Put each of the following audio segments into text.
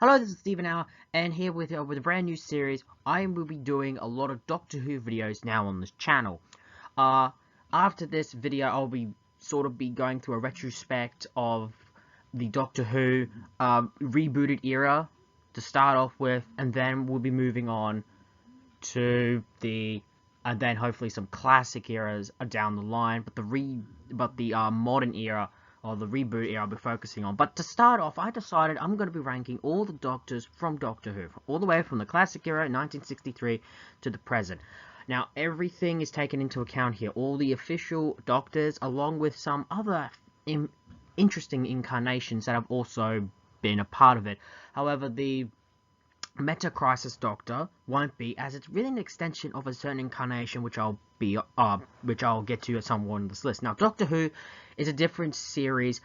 Hello, this is Stephen Hour, and here with a brand new series. I will be doing a lot of Doctor Who videos now on this channel. After this video, I'll be going through a retrospect of the Doctor Who rebooted era to start off with, and then we'll be moving on to and then hopefully some classic eras down the line. But the modern era, or the reboot era, I'll be focusing on. But to start off, I decided I'm going to be ranking all the Doctors from Doctor Who, all the way from the classic era, 1963, to the present. Now, everything is taken into account here. All the official Doctors, along with some other interesting incarnations that have also been a part of it. However, the Meta Crisis Doctor won't be, as it's really an extension of a certain incarnation, which I'll get to at some point in this list. Now, Doctor Who is a different series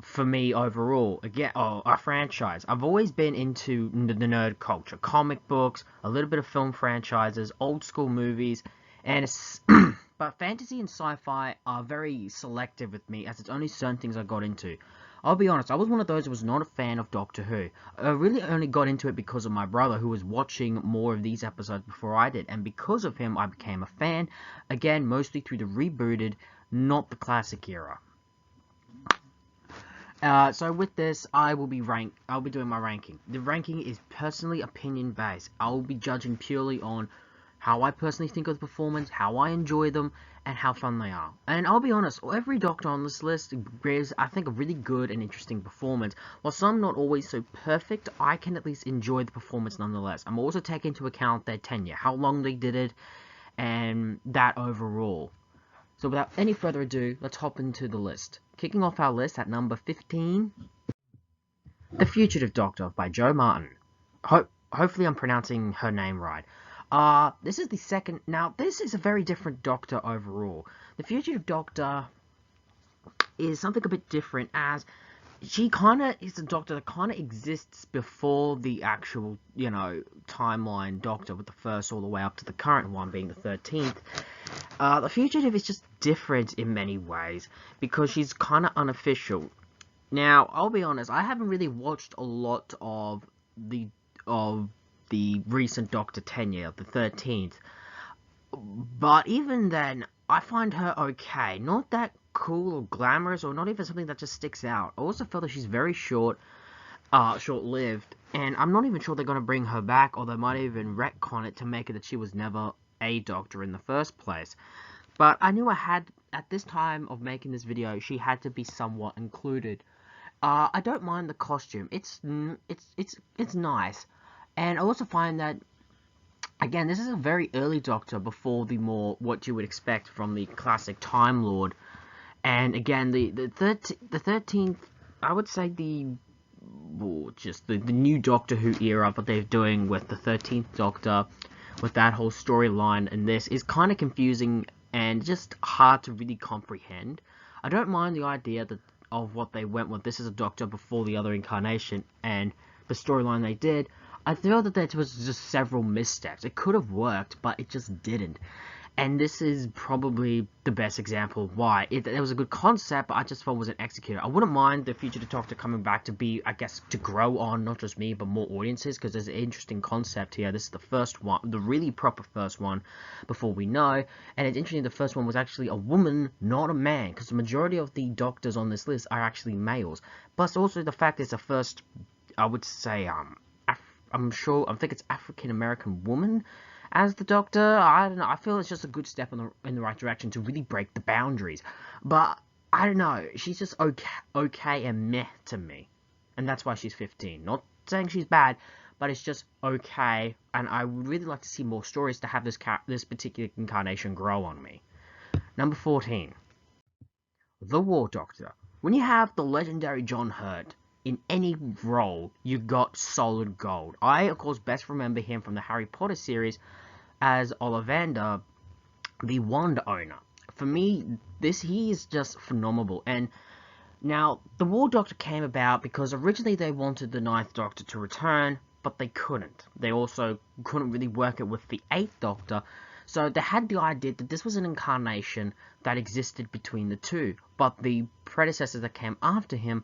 for me overall. Again, a franchise. I've always been into the nerd culture, comic books, a little bit of film franchises, old school movies, and but fantasy and sci-fi are very selective with me, as it's only certain things I got into. I'll be honest, I was one of those who was not a fan of Doctor Who. I really only got into it because of my brother, who was watching more of these episodes before I did, and because of him, I became a fan, again, mostly through the rebooted, not the classic era. So with this, I'll be doing my ranking. The ranking is personally opinion-based. I'll be judging purely on how I personally think of the performance, how I enjoy them, and how fun they are. And I'll be honest, every Doctor on this list gives, I think, a really good and interesting performance. While some not always so perfect, I can at least enjoy the performance nonetheless. I'm also taking into account their tenure, how long they did it, and that overall. So without any further ado, let's hop into the list. Kicking off our list at number 15, The Fugitive Doctor by Jo Martin. Hopefully I'm pronouncing her name right. This is the second. Now, this is a very different Doctor overall. The Fugitive Doctor is something a bit different, as she kind of is a Doctor that kind of exists before the actual, timeline Doctor, with the first all the way up to the current one being the 13th. The Fugitive is just different in many ways, because she's kind of unofficial. Now, I'll be honest, I haven't really watched a lot of the recent Doctor tenure, the 13th. But even then, I find her okay. Not that cool or glamorous, or not even something that just sticks out. I also feel that she's very short-lived, and I'm not even sure they're going to bring her back, or they might even retcon it to make it that she was never a Doctor in the first place. But I knew at this time of making this video, she had to be somewhat included. I don't mind the costume. It's nice. And I also find that, again, this is a very early Doctor before what you would expect from the classic Time Lord. And again, the 13th, I would say the new Doctor Who era, what they're doing with the 13th Doctor, with that whole storyline, and this is kind of confusing and just hard to really comprehend. I don't mind the idea of what they went with. This is a Doctor before the other incarnation, and the storyline they did. I feel that there was just several missteps. It could have worked, but it just didn't. And this is probably the best example of why. It was a good concept, but I just felt it wasn't executed. I wouldn't mind the Fugitive Doctor coming back to be, I guess, to grow on not just me, but more audiences, because there's an interesting concept here. This is the first one, the really proper first one, before we know. And it's interesting, the first one was actually a woman, not a man, because the majority of the Doctors on this list are actually males. Plus, also the fact it's the first, I would say, I think it's African-American woman as the Doctor. I don't know, I feel it's just a good step in the right direction to really break the boundaries. But, I don't know, she's just okay and meh to me. And that's why she's 15. Not saying she's bad, but it's just okay, and I would really like to see more stories to have this particular incarnation grow on me. Number 14. The War Doctor. When you have the legendary John Hurt in any role, you got solid gold. I, of course, best remember him from the Harry Potter series as Ollivander, the Wand Owner. For me, he is just phenomenal. And now, the War Doctor came about because originally they wanted the 9th Doctor to return, but they couldn't. They also couldn't really work it with the 8th Doctor, so they had the idea that this was an incarnation that existed between the two, but the predecessors that came after him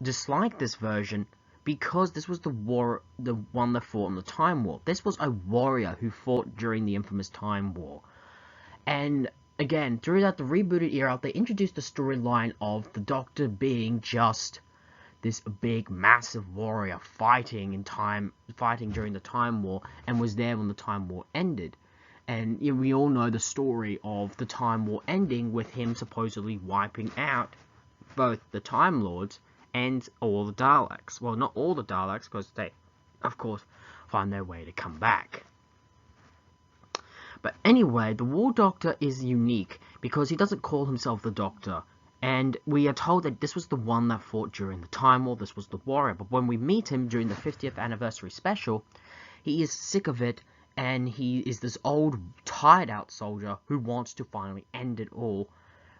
disliked this version because this was the one that fought in the Time War. This was a warrior who fought during the infamous Time War. And again, throughout the rebooted era, they introduced the storyline of the Doctor being just this big, massive warrior fighting during the Time War, and was there when the Time War ended. And we all know the story of the Time War ending with him supposedly wiping out both the Time Lords and all the Daleks. Well, not all the Daleks, because they, of course, find their way to come back. But anyway, the War Doctor is unique because he doesn't call himself the Doctor. And we are told that this was the one that fought during the Time War, this was the warrior. But when we meet him during the 50th anniversary special, he is sick of it, and he is this old, tired-out soldier who wants to finally end it all.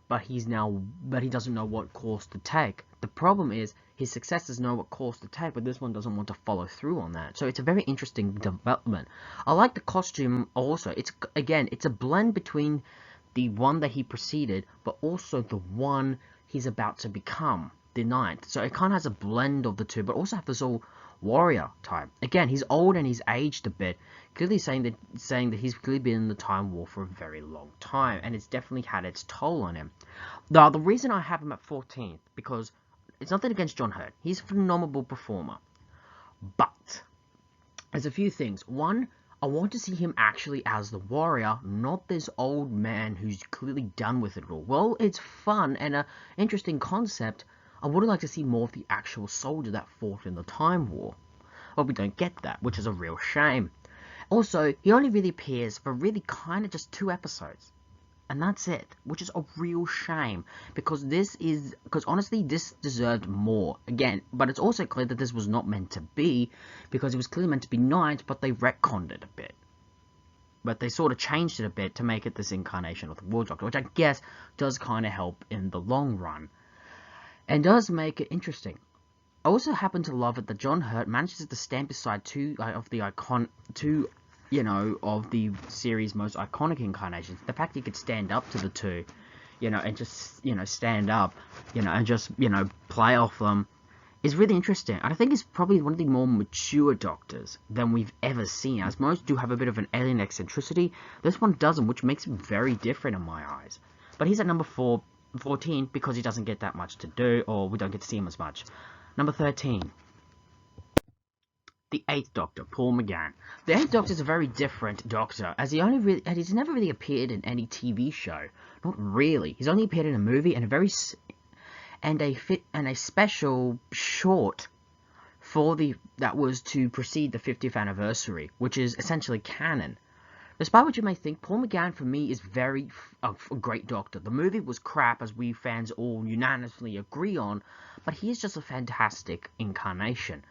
But he doesn't know what course to take. The problem is, his successors know what course to take, but this one doesn't want to follow through on that. So it's a very interesting development. I like the costume also. It's a blend between the one that he preceded, but also the one he's about to become, the ninth. So it kind of has a blend of the two, but also have this all warrior type. Again, he's old and he's aged a bit, clearly saying that he's clearly been in the Time War for a very long time, and it's definitely had its toll on him. Now, the reason I have him at 14th, because it's nothing against Jon Hurt. He's a phenomenal performer. But there's a few things. One, I want to see him actually as the warrior, not this old man who's clearly done with it all. Well, it's fun and an interesting concept. I would like to see more of the actual soldier that fought in the Time War. But we don't get that, which is a real shame. Also, he only really appears for really kind of just 2 episodes. And that's it, which is a real shame, because honestly, this deserved more. Again, but it's also clear that this was not meant to be, because it was clearly meant to be 9, but they retconned it a bit. But they sort of changed it a bit to make it this incarnation of the War Doctor, which I guess does kind of help in the long run, and does make it interesting. I also happen to love it that Jon Hurt manages to stand beside two of the series' most iconic incarnations. The fact he could stand up to the two, and just, stand up, and just, play off them is really interesting. And I think he's probably one of the more mature Doctors than we've ever seen, as most do have a bit of an alien eccentricity. This one doesn't, which makes him very different in my eyes. But he's at number 14 because he doesn't get that much to do, or we don't get to see him as much. Number 13. The 8th Doctor, Paul McGann. The 8th Doctor is a very different Doctor, as he's never really appeared in any TV show. Not really. He's only appeared in a movie and a special short that was to precede the 50th anniversary, which is essentially canon. Despite what you may think, Paul McGann for me is a great Doctor. The movie was crap, as we fans all unanimously agree on, but he is just a fantastic incarnation.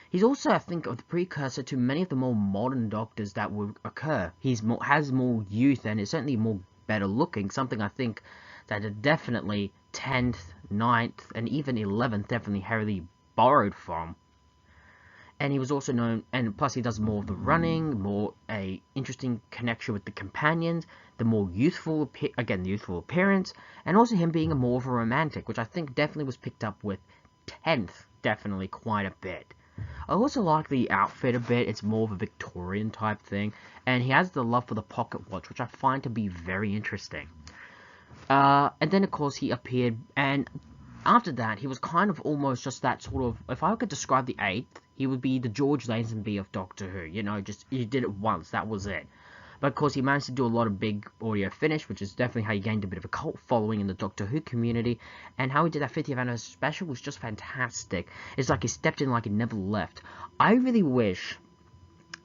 He's also, I think, the precursor to many of the more modern Doctors that will occur. Has more youth and is certainly more better looking, something I think that are definitely 10th, 9th, and even 11th definitely heavily borrowed from. And he was also known, and plus he does more of the running, more a interesting connection with the companions, the more youthful appearance, and also him being more of a romantic, which I think definitely was picked up with 10th, definitely quite a bit. I also like the outfit a bit. It's more of a Victorian type thing, and he has the love for the pocket watch, which I find to be very interesting. And then of course he appeared, and after that he was kind of almost just that sort of, if I could describe the 8th, he would be the George Lazenby of Doctor Who, just he did it once, that was it. But of course he managed to do a lot of big audio finish, which is definitely how he gained a bit of a cult following in the Doctor Who community, and how he did that 50th anniversary special was just fantastic. It's like he stepped in like he never left. I really wish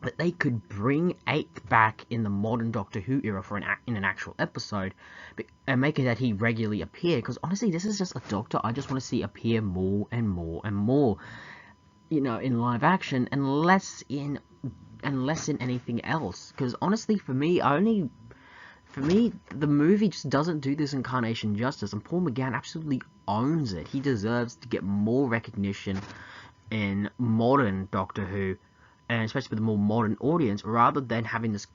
that they could bring 8th back in the modern Doctor Who era in an actual episode, and make it that he regularly appear, because honestly this is just a Doctor I just want to see appear more and more and more, in live action, and less in anything else. Because honestly, for me, the movie just doesn't do this incarnation justice, and Paul McGann absolutely owns it. He deserves to get more recognition in modern Doctor Who, and especially with a more modern audience, rather than having this,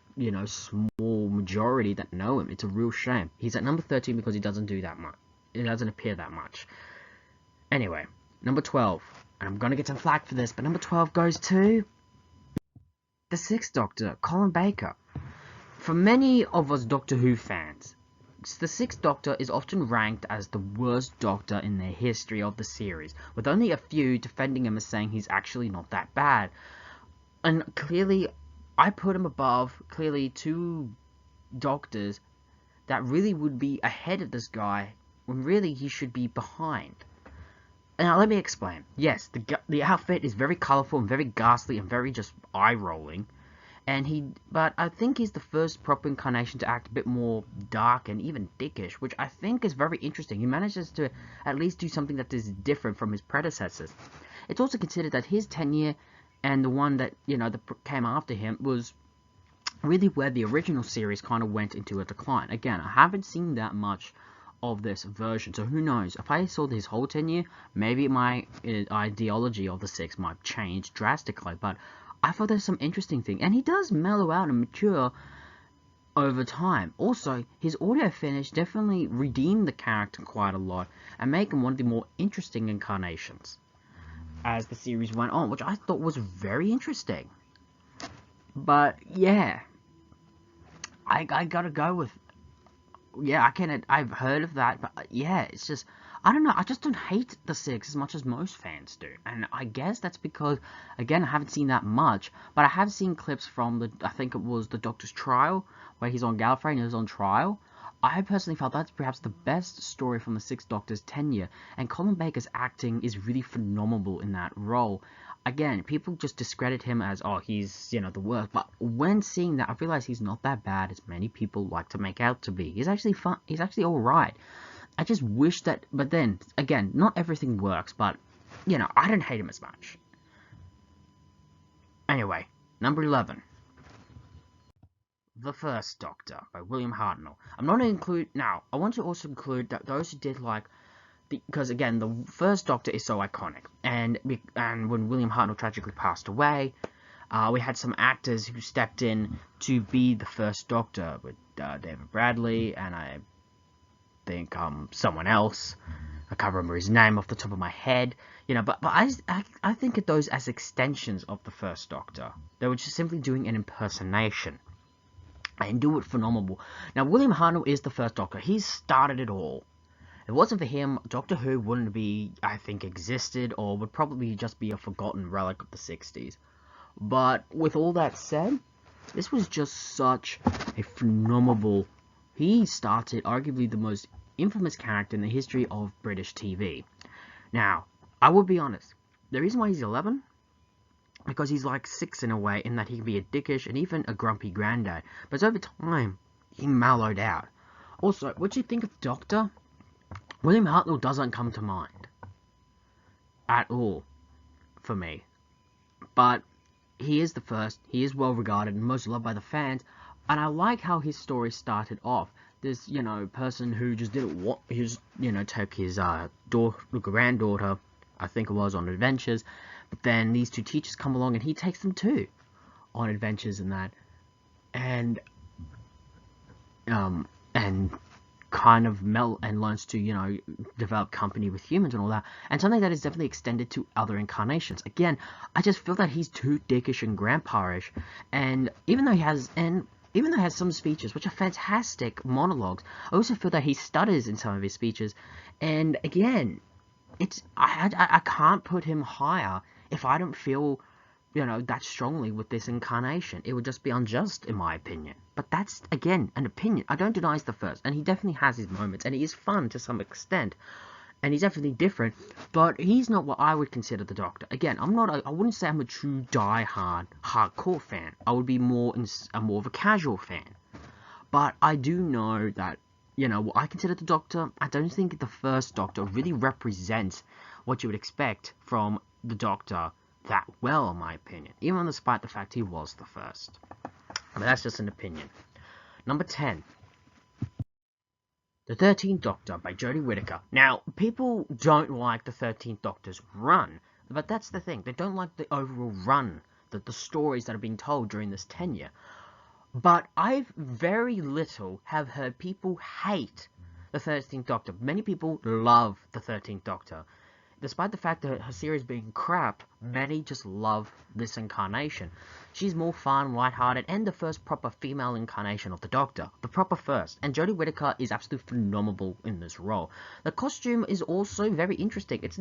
small majority that know him. It's a real shame. He's at number 13 because he doesn't do that much. He doesn't appear that much. Anyway, number 12. and I'm gonna get some flack for this, but number 12 goes to the Sixth Doctor, Colin Baker. For many of us Doctor Who fans, the Sixth Doctor is often ranked as the worst Doctor in the history of the series, with only a few defending him as saying he's actually not that bad. And clearly, I put him above, clearly, two Doctors that really would be ahead of this guy, when really he should be behind. Now, let me explain. Yes, the outfit is very colourful and very ghastly and very just eye-rolling. But I think he's the first proper incarnation to act a bit more dark and even dickish, which I think is very interesting. He manages to at least do something that is different from his predecessors. It's also considered that his tenure and the one that, that came after him was really where the original series kind of went into a decline. Again, I haven't seen that much of this version, so who knows? If I saw his whole tenure, maybe my ideology of the Six might change drastically, but I thought there's some interesting thing, and he does mellow out and mature over time. Also, his audio finish definitely redeemed the character quite a lot and make him one of the more interesting incarnations as the series went on, which I thought was very interesting. But yeah, I gotta go with, yeah, I've heard of that, but yeah, it's just, I don't know, I just don't hate the Six as much as most fans do, and I guess that's because, again, I haven't seen that much, but I have seen clips from I think it was the Doctor's trial, where he's on Gallifrey and he's on trial. I personally felt that's perhaps the best story from the Sixth Doctor's tenure, and Colin Baker's acting is really phenomenal in that role. Again, people just discredit him as, oh, he's, the worst, but when seeing that, I realized he's not that bad as many people like to make out to be. He's actually fun, he's actually alright. I just wish that, but then, again, not everything works, but, I don't hate him as much. Anyway, number 11. The First Doctor by William Hartnell. I'm not going to include, now, I want to also include that those who did like, because again, the First Doctor is so iconic, and when William Hartnell tragically passed away, we had some actors who stepped in to be the First Doctor, with David Bradley, and I think someone else. I can't remember his name off the top of my head, but I think of those as extensions of the First Doctor. They were just simply doing an impersonation and do it phenomenal. Now, William Hartnell is the First Doctor. He started it all. If it wasn't for him, Doctor Who wouldn't be, I think, existed, or would probably just be a forgotten relic of the 60s. But with all that said, this was just such a phenomenal. He started arguably the most infamous character in the history of British TV. Now, I will be honest, the reason why he's 11, because he's like 6 in a way, in that he can be a dickish and even a grumpy granddad. But over time, he mellowed out. Also, what do you think of Doctor? William Hartnell doesn't come to mind at all for me. But he is the first, he is well regarded and most loved by the fans, and I like how his story started off. This, person who just didn't want, take his granddaughter, I think it was, on adventures, but then these two teachers come along and he takes them too on adventures and that, and kind of melt and learns to, develop company with humans and all that, and something that is definitely extended to other incarnations. Again, I just feel that he's too dickish and grandpa-ish, and even though he has some speeches which are fantastic monologues, I also feel that he stutters in some of his speeches, and again, I can't put him higher if I don't feel, that strongly with this incarnation. It would just be unjust, in my opinion. But that's, again, an opinion. I don't deny he's the first, and he definitely has his moments, and he is fun to some extent, and he's definitely different, but he's not what I would consider the Doctor. Again, I wouldn't say I'm a true hardcore fan. I would be more of a casual fan. But I do know that, what I consider the Doctor, I don't think the First Doctor really represents what you would expect from the Doctor that well, in my opinion, even despite the fact he was the first. But that's just an opinion. Number 10. The 13th Doctor by Jodie Whittaker. Now, people don't like the 13th Doctor's run, but that's the thing. They don't like the overall run, the stories that are being told during this tenure. But I've very little have heard people hate the 13th Doctor. Many people love the 13th Doctor. despite the fact that her series being crap, many just love this incarnation. She's more fun, lighthearted, and the first proper female incarnation of the Doctor. The proper first. And Jodie Whittaker is absolutely phenomenal in this role. The costume is also very interesting. It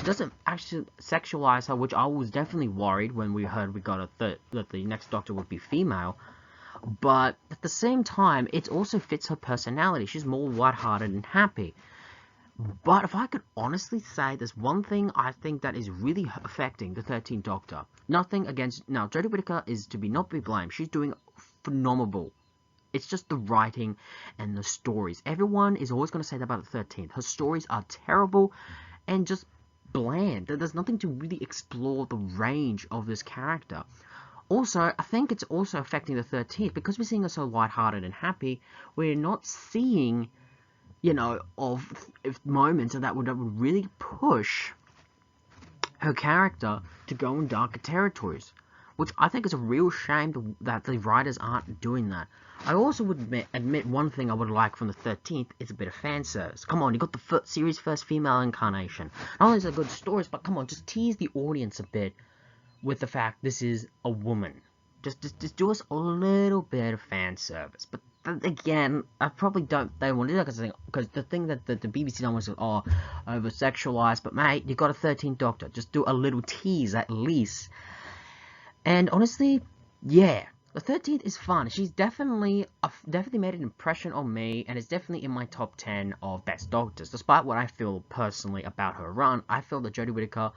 doesn't actually sexualize her, which I was definitely worried when we heard that the next Doctor would be female. But at the same time, it also fits her personality. She's more lighthearted and happy. But if I could honestly say, there's one thing I think that is really affecting the 13th Doctor. Nothing against... Now, Jodie Whittaker is to not be blamed. She's doing phenomenal. It's just the writing and the stories. Everyone is always going to say that about the 13th. Her stories are terrible and just bland. There's nothing to really explore the range of this character. Also, I think it's also affecting the 13th. Because we're seeing her so lighthearted and happy, we're not seeing... of moments that would really push her character to go in darker territories, which I think is a real shame that the writers aren't doing that. I also would admit one thing I would like from the 13th is a bit of fan service. Come on, you got the series' first female incarnation. Not only is it good stories, but come on, just tease the audience a bit with the fact this is a woman. Just do us a little bit of fan service. But again, I probably don't. They want to do that because the thing that the BBC don't want to over sexualized. But mate, you got a 13th Doctor. Just do a little tease at least. And honestly, yeah, the 13th is fun. She's definitely made an impression on me, and it's definitely in my top 10 of best Doctors. Despite what I feel personally about her run, I feel that Jodie Whittaker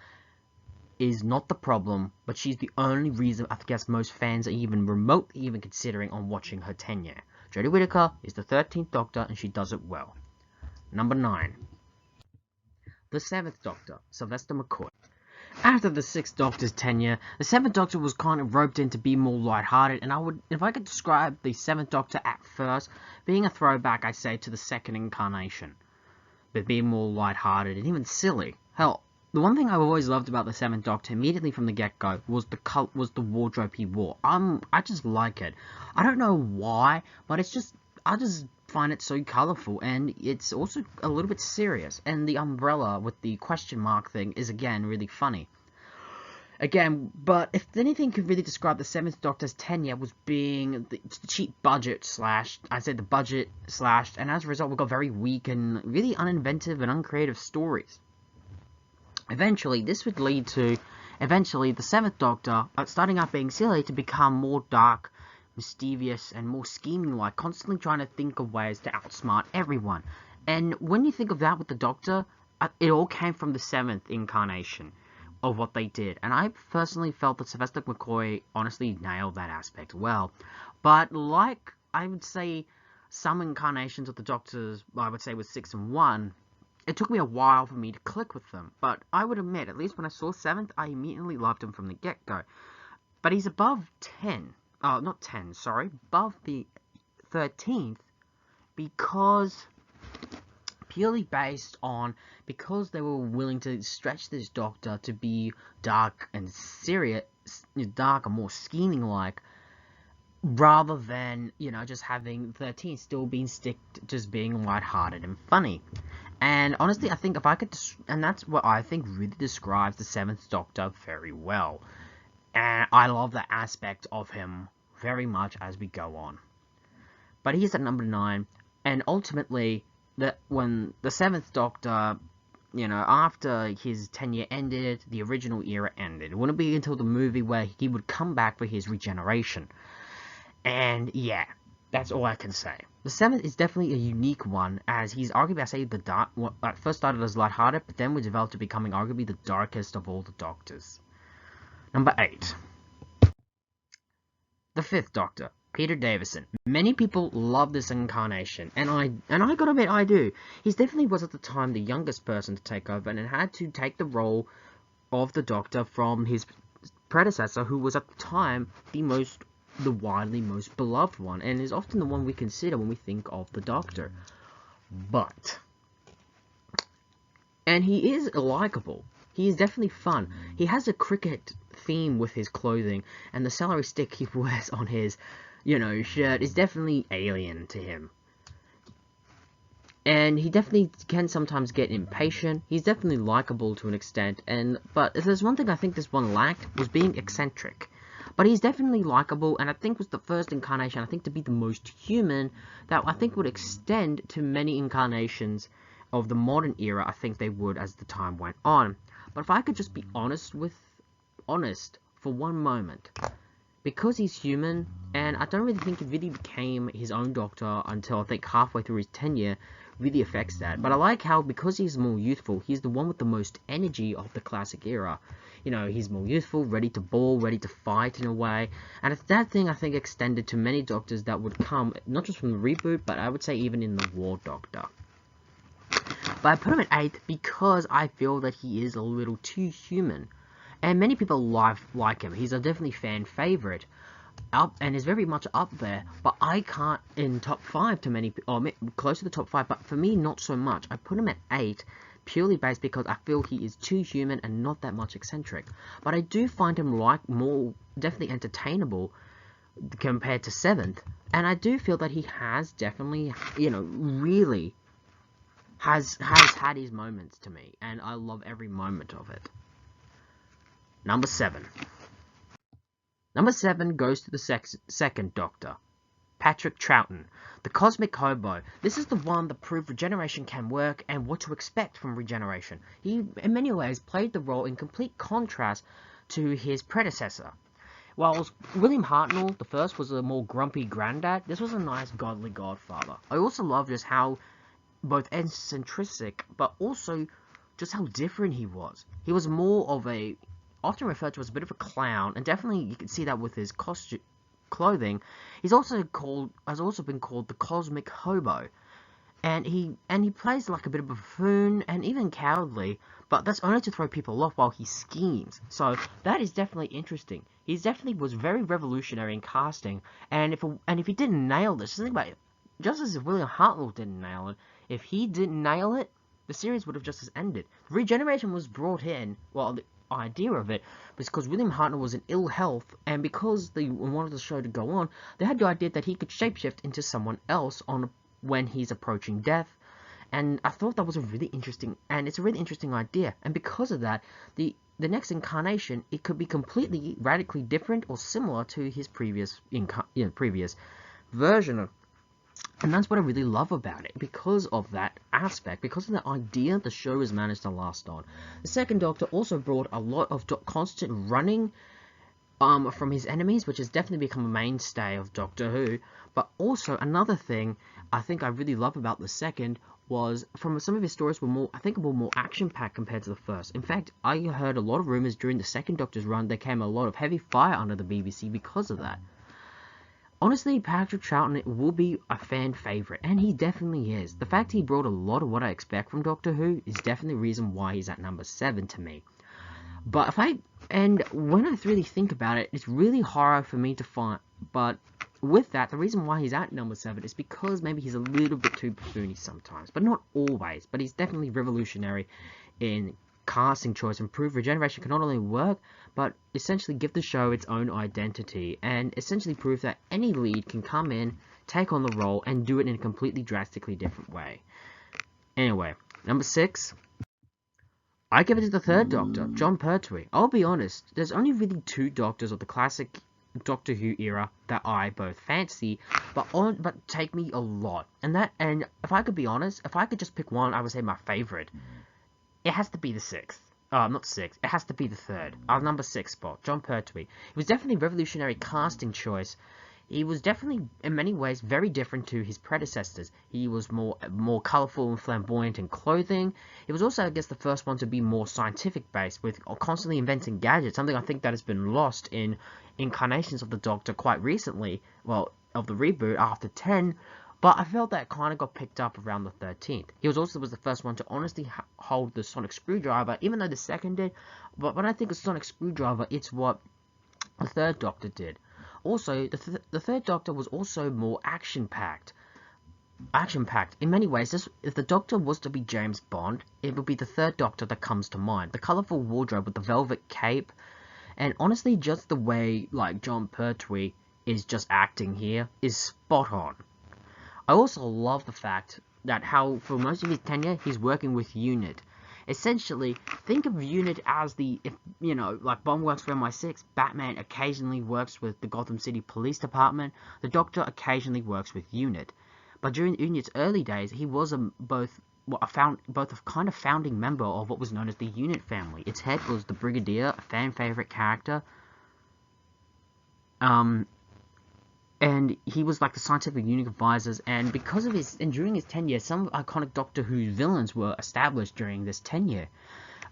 is not the problem, but she's the only reason I guess most fans are even remotely considering on watching her tenure. Jodie Whittaker is the 13th Doctor, and she does it well. Number 9. The 7th Doctor, Sylvester McCoy. After the 6th Doctor's tenure, the 7th Doctor was kind of roped in to be more lighthearted, and if I could describe the 7th Doctor at first, being a throwback, I say, to the second incarnation, but being more lighthearted and even silly. Hell, the one thing I've always loved about the 7th Doctor immediately from the get-go was the wardrobe he wore. I just like it. I don't know why, but I just find it so colourful, and it's also a little bit serious. And the umbrella with the question mark thing is, again, really funny. Again, but if anything could really describe the 7th Doctor's tenure was being the cheap budget slashed, the budget slashed, and as a result we got very weak and really uninventive and uncreative stories. Eventually, this would lead to, the 7th Doctor, starting out being silly, to become more dark, mischievous, and more scheming-like, constantly trying to think of ways to outsmart everyone. And when you think of that with the Doctor, it all came from the 7th incarnation of what they did. And I personally felt that Sylvester McCoy honestly nailed that aspect well. But like, I would say, some incarnations of the Doctors, I would say with 6 and 1, it took me a while for me to click with them, but I would admit, at least when I saw 7th, I immediately loved him from the get-go. But he's above 10, not 10, sorry, above the 13th, purely based on, because they were willing to stretch this Doctor to be dark and serious, dark and more scheming-like, rather than, just having 13 still being just being lighthearted and funny. And honestly, I think if I could, and that's what I think really describes the 7th Doctor very well. And I love that aspect of him very much as we go on. But he's at number 9, and ultimately, when the 7th Doctor, after his tenure ended, the original era ended. It wouldn't be until the movie where he would come back for his regeneration. And yeah, that's all I can say. The 7th is definitely a unique one, as he's arguably, first started as lighthearted, but then was developed to becoming arguably the darkest of all the Doctors. Number 8. The 5th Doctor, Peter Davison. Many people love this incarnation, and I gotta admit, I do. He definitely was at the time the youngest person to take over, and had to take the role of the Doctor from his predecessor, who was at the time the widely most beloved one, and is often the one we consider when we think of the Doctor. And he is likable. He is definitely fun. He has a cricket theme with his clothing, and the celery stick he wears on his, shirt is definitely alien to him. And he definitely can sometimes get impatient. He's definitely likable to an extent, but if there's one thing I think this one lacked was being eccentric. But he's definitely likable, and I think was the first incarnation, I think, to be the most human, that I think would extend to many incarnations of the modern era. I think they would as the time went on. But if I could just be honest for one moment, because he's human, and I don't really think he really became his own Doctor until I think halfway through his tenure, really affects that. But I like how, because he's more youthful, he's the one with the most energy of the classic era. You know, he's more youthful, ready to ball, ready to fight in a way. And it's that thing, I think, extended to many Doctors that would come, not just from the reboot, but I would say even in the War Doctor. But I put him at 8th because I feel that he is a little too human. And many people like him. He's a definitely fan favorite, and is very much up there. But I can't in top 5 to many, or close to the top 5. But for me, not so much. I put him at 8 purely based because I feel he is too human and not that much eccentric. But I do find him more definitely entertainable compared to 7th. And I do feel that he has definitely, really has had his moments to me, and I love every moment of it. Number 7. Number 7 goes to the second Doctor, Patrick Troughton, the Cosmic Hobo. This is the one that proved regeneration can work and what to expect from regeneration. He, in many ways, played the role in complete contrast to his predecessor. While William Hartnell, the first, was a more grumpy granddad, this was a nice godly godfather. I also love just how both eccentric, but also just how different he was. He was more of a, often referred to as a bit of a clown, and definitely you can see that with his clothing. Has also been called the Cosmic Hobo, and he plays like a bit of a buffoon and even cowardly, but that's only to throw people off while he schemes. So that is definitely interesting. He definitely was very revolutionary in casting, and if he didn't nail this, think about it. Just as if William Hartnell didn't nail it, if he didn't nail it, the series would have just as ended. Regeneration was brought in, well, the idea of it was because William Hartnell was in ill health, and because they wanted the show to go on, they had the idea that he could shapeshift into someone else when he's approaching death. And I thought that was a really interesting idea. And because of that, the next incarnation, it could be completely radically different or similar to his previous version of. And that's what I really love about it, because of that aspect, because of the idea the show has managed to last on. The second Doctor also brought a lot of constant running from his enemies, which has definitely become a mainstay of Doctor Who. But also, another thing I think I really love about the second was from some of his stories were more action-packed compared to the first. In fact, I heard a lot of rumours during the second Doctor's run there came a lot of heavy fire under the BBC because of that. Honestly, Patrick Troughton will be a fan favourite, and he definitely is. The fact he brought a lot of what I expect from Doctor Who is definitely the reason why he's at number 7 to me. But when I really think about it, it's really hard for me to find, but with that, the reason why he's at number 7 is because maybe he's a little bit too buffoony sometimes, but not always. But he's definitely revolutionary in casting choice, and prove regeneration can not only work, but essentially give the show its own identity, and essentially prove that any lead can come in, take on the role, and do it in a completely drastically different way. Anyway, number 6, I give it to the third Doctor, Jon Pertwee. I'll be honest, there's only really 2 Doctors of the classic Doctor Who era that I both fancy, but take me a lot. And if I could be honest, if I could just pick one, I would say my favorite. It has to be the 6th. Not 6th. It has to be the 3rd. Our number 6 spot, Jon Pertwee. He was definitely a revolutionary casting choice. He was definitely, in many ways, very different to his predecessors. He was more colourful and flamboyant in clothing. He was also, I guess, the first one to be more scientific-based, with constantly inventing gadgets, something I think that has been lost in incarnations of the Doctor quite recently, well, of the reboot after 10, but I felt that kind of got picked up around the 13th. He was the first one to honestly hold the sonic screwdriver, even though the second did. But when I think of sonic screwdriver, it's what the third Doctor did. Also, the third Doctor was also more action-packed. In many ways, if the Doctor was to be James Bond, it would be the third Doctor that comes to mind. The colourful wardrobe with the velvet cape, and honestly, just the way Jon Pertwee is just acting here is spot on. I also love the fact that how for most of his tenure he's working with Unit. Essentially, think of Unit as like Bond works for MI6, Batman occasionally works with the Gotham City Police Department, the Doctor occasionally works with Unit. But during Unit's early days, he was both a kind of founding member of what was known as the Unit family. Its head was the Brigadier, a fan favorite character. And he was like the scientific unit advisors, and during his tenure, some iconic Doctor Who villains were established during this tenure.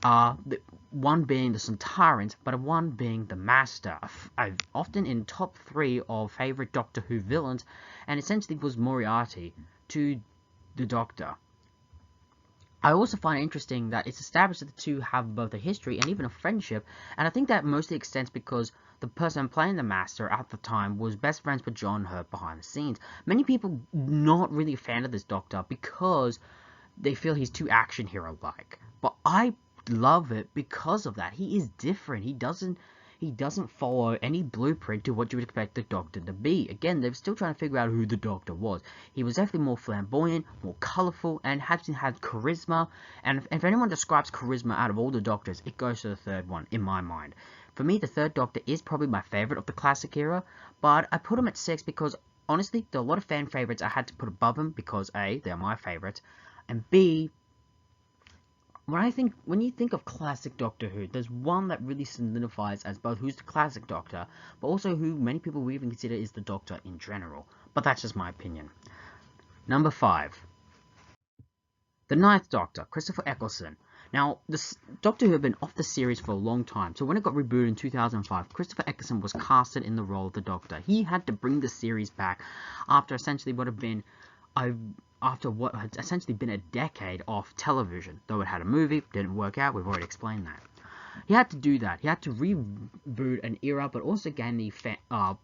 One being the Centaurans, but one being the Master, often in top 3 of favorite Doctor Who villains, and essentially was Moriarty to the Doctor. I also find it interesting that it's established that the two have both a history and even a friendship, and I think that mostly extends because the person playing the Master at the time was best friends with John Hurt behind the scenes. Many people not really a fan of this Doctor because they feel he's too action hero-like, but I love it because of that. He is different. He doesn't follow any blueprint to what you would expect the Doctor to be. Again, they're still trying to figure out who the Doctor was. He was definitely more flamboyant, more colourful, and had charisma. And if anyone describes charisma out of all the Doctors, it goes to the third one, in my mind. For me, the third Doctor is probably my favourite of the classic era, but I put him at 6 because, honestly, there are a lot of fan favourites I had to put above him because A, they're my favourites, and B, when you think of classic Doctor Who, there's one that really solidifies as both who's the classic Doctor, but also who many people would even consider is the Doctor in general. But that's just my opinion. Number 5. The Ninth Doctor, Christopher Eccleston. Now, this Doctor Who had been off the series for a long time, so when it got rebooted in 2005, Christopher Eccleston was casted in the role of the Doctor. He had to bring the series back after essentially what had essentially been a decade off television. Though it had a movie, didn't work out, we've already explained that. He had to do that. He had to reboot an era, but also gain the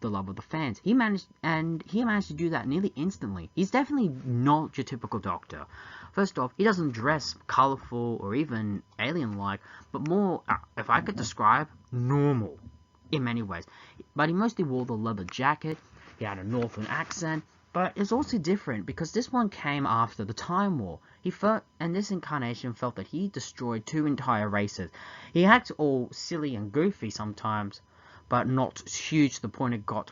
love of the fans. He managed to do that nearly instantly. He's definitely not your typical Doctor. First off, he doesn't dress colourful or even alien-like, but more, if I could describe, normal in many ways. But he mostly wore the leather jacket. He had a northern accent. But it's also different because this one came after the Time War. And this incarnation felt that he destroyed 2 entire races. He acted all silly and goofy sometimes, but not huge to the point it got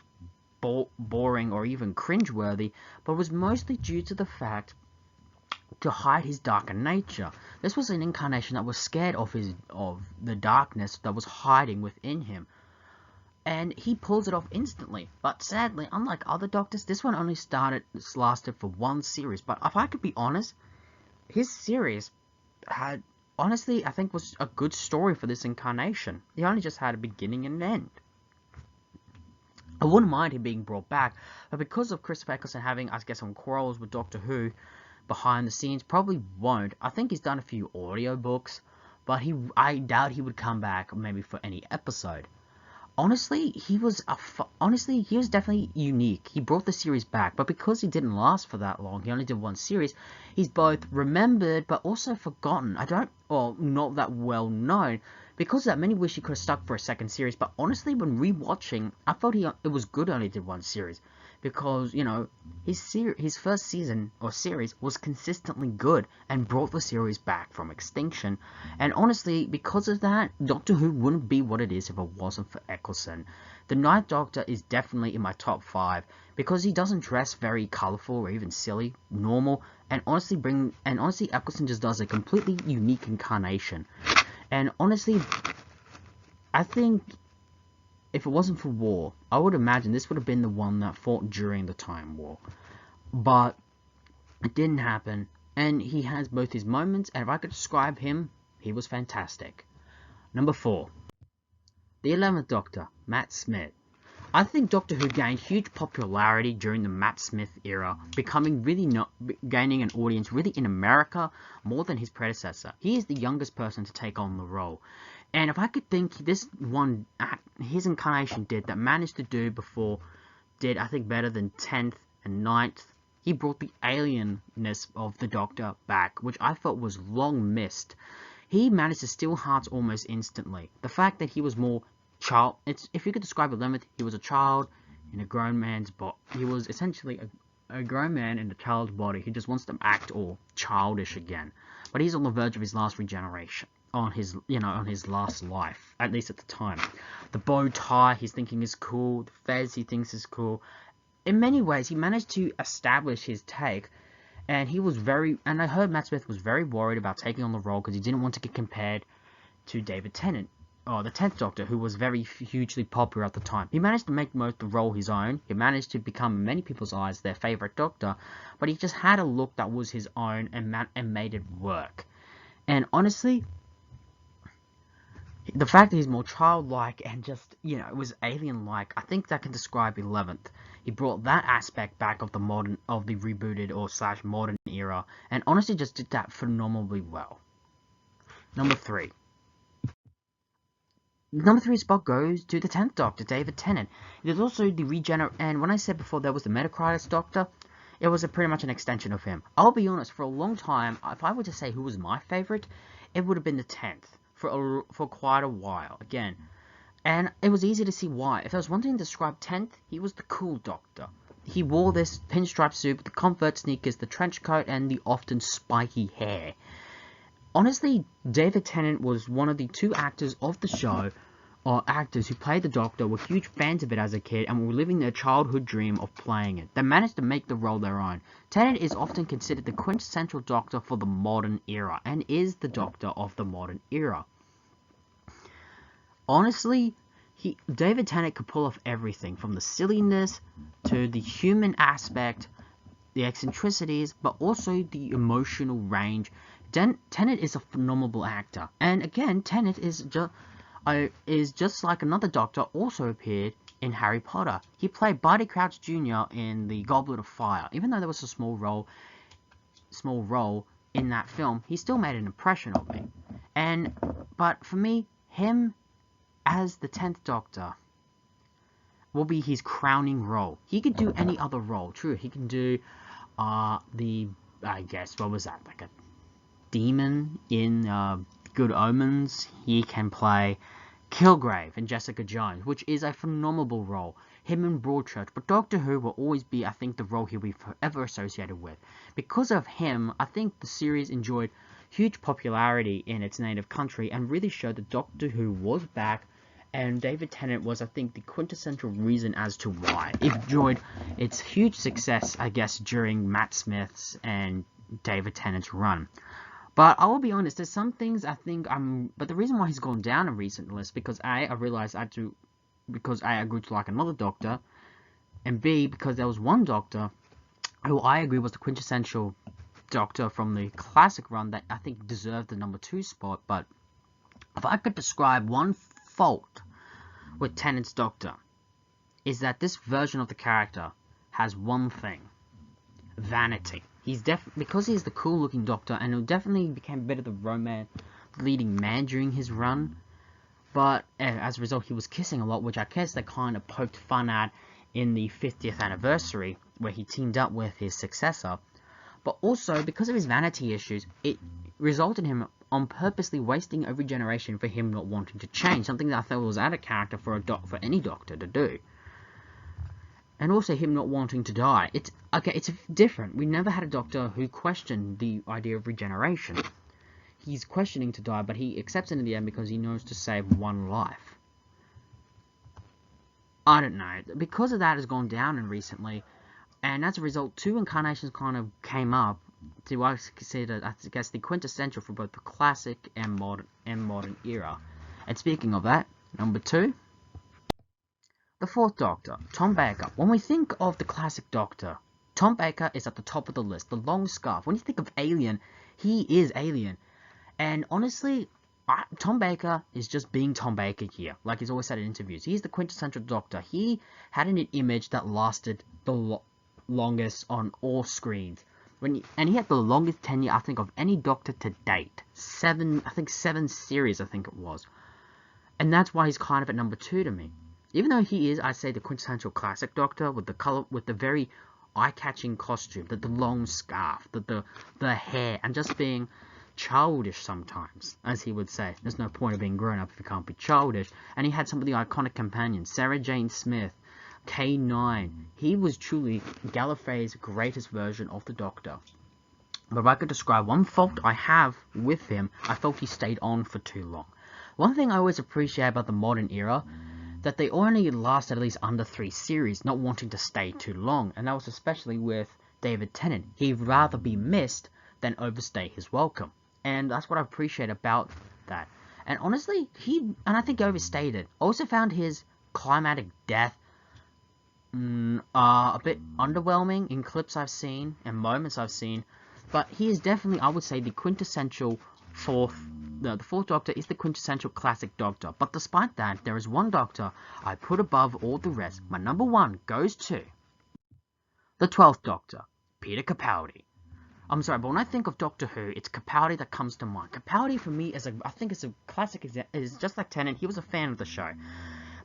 boring or even cringeworthy, but was mostly due to the fact to hide his darker nature. This was an incarnation that was scared of the darkness that was hiding within him. And he pulls it off instantly. But sadly, unlike other Doctors, this one only lasted for 1 series. But if I could be honest, his series had, honestly, I think was a good story for this incarnation. He only just had a beginning and an end. I wouldn't mind him being brought back, but because of Christopher Eccleston having, I guess, some quarrels with Doctor Who behind the scenes, probably won't. I think he's done a few audiobooks, but I doubt he would come back maybe for any episode. Honestly, he was definitely unique. He brought the series back, but because he didn't last for that long, he only did 1 series, he's both remembered but also forgotten. Not that well known. Because of that, many wish he could have stuck for a 2nd series, but honestly, when rewatching, I thought it was good only did 1 series. Because, his first season or series was consistently good and brought the series back from extinction. And honestly, because of that, Doctor Who wouldn't be what it is if it wasn't for Eccleston. The Ninth Doctor is definitely in my top 5 because he doesn't dress very colourful or even silly, normal, and honestly, Eccleston just does a completely unique incarnation. And honestly, I think if it wasn't for war, I would imagine this would have been the one that fought during the Time War. But it didn't happen, and he has both his moments, and if I could describe him, he was fantastic. Number 4. The 11th Doctor, Matt Smith. I think Doctor Who gained huge popularity during the Matt Smith era, gaining an audience really in America more than his predecessor. He is the youngest person to take on the role. And if I could think this one, his incarnation managed to do before, I think better than 10th and 9th. He brought the alienness of the Doctor back, which I felt was long missed. He managed to steal hearts almost instantly. The fact that he was more if you could describe 11th, he was a child in a grown man's body. He was essentially a grown man in a child's body who just wants to act all childish again. But he's on the verge of his last regeneration, on his last life, at least at the time. The bow tie he's thinking is cool, the fez he thinks is cool. In many ways, he managed to establish his take, and I heard Matt Smith was very worried about taking on the role because he didn't want to get compared to David Tennant, or the 10th Doctor, who was very hugely popular at the time. He managed to make most of the role his own. He managed to become, in many people's eyes, their favourite Doctor, but he just had a look that was his own and made it work. And honestly, the fact that he's more childlike and just, it was alien-like, I think that can describe 11th. He brought that aspect back of the rebooted or / modern era, and honestly just did that phenomenally well. Number 3 spot goes to the 10th Doctor, David Tennant. There's also the and when I said before there was the Metacritic Doctor, it was pretty much an extension of him. I'll be honest, for a long time, if I were to say who was my favourite, it would have been the 10th, for quite a while, again. And it was easy to see why. If I was wanting to describe 10th, he was the cool Doctor. He wore this pinstripe suit with the comfort sneakers, the trench coat, and the often spiky hair. Honestly, David Tennant was one of the 2 actors of the show, or actors who played the Doctor, were huge fans of it as a kid and were living their childhood dream of playing it. They managed to make the role their own. Tennant is often considered the quintessential Doctor for the modern era, and is the Doctor of the modern era. Honestly, David Tennant could pull off everything, from the silliness to the human aspect, the eccentricities, but also the emotional range. Tennant is a phenomenal actor, and again, Tennant is just like another Doctor also appeared in Harry Potter. He played Barty Crouch Jr. in the Goblet of Fire. Even though there was a small role in that film, he still made an impression on me. But for me, him as the 10th Doctor will be his crowning role. He could do any other role. True, he can do what was that, like a demon in Good Omens. He can play Kilgrave and Jessica Jones, which is a phenomenal role. Him and Broadchurch, but Doctor Who will always be, I think, the role he'll be forever associated with. Because of him, I think the series enjoyed huge popularity in its native country and really showed that Doctor Who was back, and David Tennant was, I think, the quintessential reason as to why it enjoyed its huge success, I guess, during Matt Smith's and David Tennant's run. But I will be honest, there's some things I think but the reason why he's gone down in recent lists, because I realized because I agreed to like another Doctor, and B, because there was one Doctor who I agree was the quintessential Doctor from the classic run that I think deserved the number 2 spot. But if I could describe one fault with Tennant's Doctor, is that this version of the character has one thing: vanity. Because he's the cool looking Doctor, and he definitely became a bit of the leading man during his run, but as a result he was kissing a lot, which I guess they kind of poked fun at in the 50th anniversary where he teamed up with his successor. But also, because of his vanity issues, it resulted in him on purposely wasting every generation for him not wanting to change, something that I thought was out of character for any Doctor to do. And also him not wanting to die. It's different. We never had a Doctor who questioned the idea of regeneration. He's questioning to die, but he accepts it in the end because he knows to save one life. I don't know. Because of that has gone down in recently, and as a result, 2 incarnations kind of came up to what I consider, I guess, the quintessential for both the classic and modern era. And speaking of that, number 2. The 4th Doctor, Tom Baker. When we think of the classic Doctor, Tom Baker is at the top of the list. The long scarf. When you think of Alien, he is Alien. And honestly, Tom Baker is just being Tom Baker here, like he's always said in interviews. He's the quintessential Doctor. He had an image that lasted the longest on all screens. And he had the longest tenure, I think, of any Doctor to date. 7 series, I think it was. And that's why he's kind of at number 2 to me. Even though he is, I say, the quintessential classic Doctor with the very eye-catching costume, the long scarf, the hair, and just being childish sometimes, as he would say. There's no point of being grown up if you can't be childish. And he had some of the iconic companions: Sarah Jane Smith, K9. He was truly Gallifrey's greatest version of the Doctor. But if I could describe one fault I have with him, I felt he stayed on for too long. One thing I always appreciate about the modern era, that they only lasted at least under 3 series, not wanting to stay too long, and that was especially with David Tennant. He'd rather be missed than overstay his welcome, and that's what I appreciate about that. And honestly, I think he overstayed it. Also found his climatic death a bit underwhelming in clips I've seen and moments I've seen, but he is definitely, I would say, the quintessential the fourth Doctor is the quintessential classic Doctor. But despite that, there is one Doctor I put above all the rest. My number 1 goes to the 12th Doctor, Peter Capaldi. I'm sorry, but when I think of Doctor Who, it's Capaldi that comes to mind. Capaldi, for me, I think it's a classic example. Is just like Tennant, he was a fan of the show.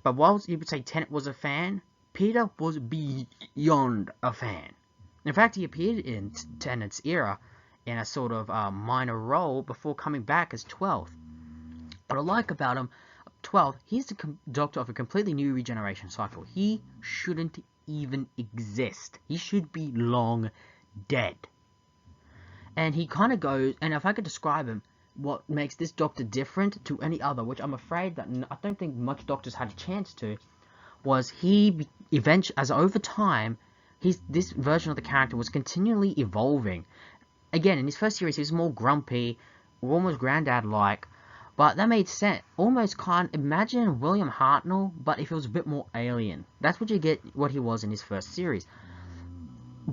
But whilst you would say Tennant was a fan, Peter was beyond a fan. In fact, he appeared in Tennant's era in a sort of minor role before coming back as 12th. What I like about him, 12th, he's the Doctor of a completely new regeneration cycle. He shouldn't even exist. He should be long dead. And he kind of goes, and if I could describe him, what makes this Doctor different to any other, which I'm afraid that I don't think much Doctors had a chance to, was he eventually, as over time, this version of the character was continually evolving. Again, in his first series, he was more grumpy, almost granddad-like, but that made sense. Almost imagine William Hartnell, but if it was a bit more alien. That's what you get, what he was in his first series.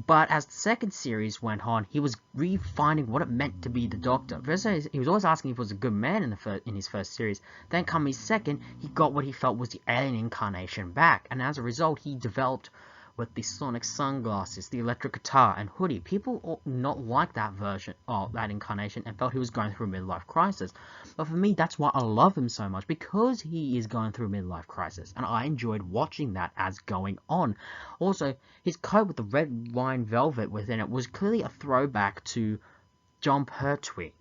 But as the second series went on, he was refining what it meant to be the Doctor. First, he was always asking if he was a good man in his first series. Then, come his second, he got what he felt was the alien incarnation back, and as a result, he developed with the sonic sunglasses, the electric guitar, and hoodie. People not like that version of that incarnation and felt he was going through a midlife crisis. But for me, that's why I love him so much, because he is going through a midlife crisis, and I enjoyed watching that as going on. Also, his coat with the red wine velvet within it was clearly a throwback to Jon Pertwee.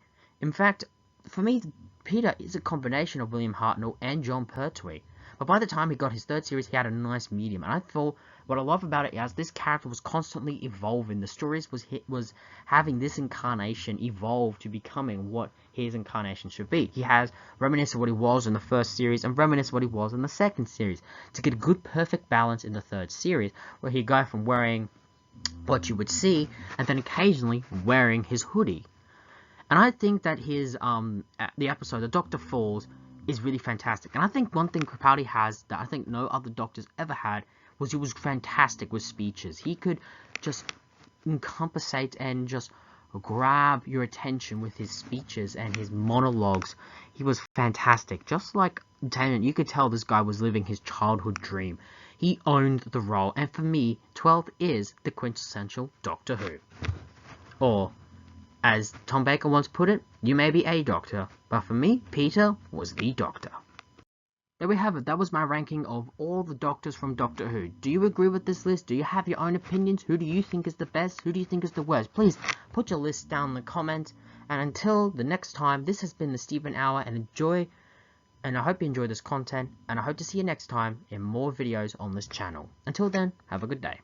In fact, for me, Peter is a combination of William Hartnell and Jon Pertwee. But by the time he got his third series, he had a nice medium. And I thought, what I love about it is this character was constantly evolving. The stories was having this incarnation evolve to becoming what his incarnation should be. He has reminiscent of what he was in the first series and reminiscent of what he was in the second series, to get a good, perfect balance in the third series, where he'd go from wearing what you would see, and then occasionally wearing his hoodie. And I think that the episode, The Doctor Falls, is really fantastic. And I think one thing Capaldi has that I think no other Doctors ever had was he was fantastic with speeches. He could just encompassate and just grab your attention with his speeches and his monologues. He was fantastic. Just like Tennant, you could tell this guy was living his childhood dream. He owned the role, and for me, 12 is the quintessential Doctor Who. Or, as Tom Baker once put it, you may be a Doctor, but for me, Peter was the Doctor. There we have it. That was my ranking of all the Doctors from Doctor Who. Do you agree with this list? Do you have your own opinions? Who do you think is the best? Who do you think is the worst? Please put your list down in the comments. And until the next time, this has been the Stephen Hour, and I hope you enjoy this content, and I hope to see you next time in more videos on this channel. Until then, have a good day.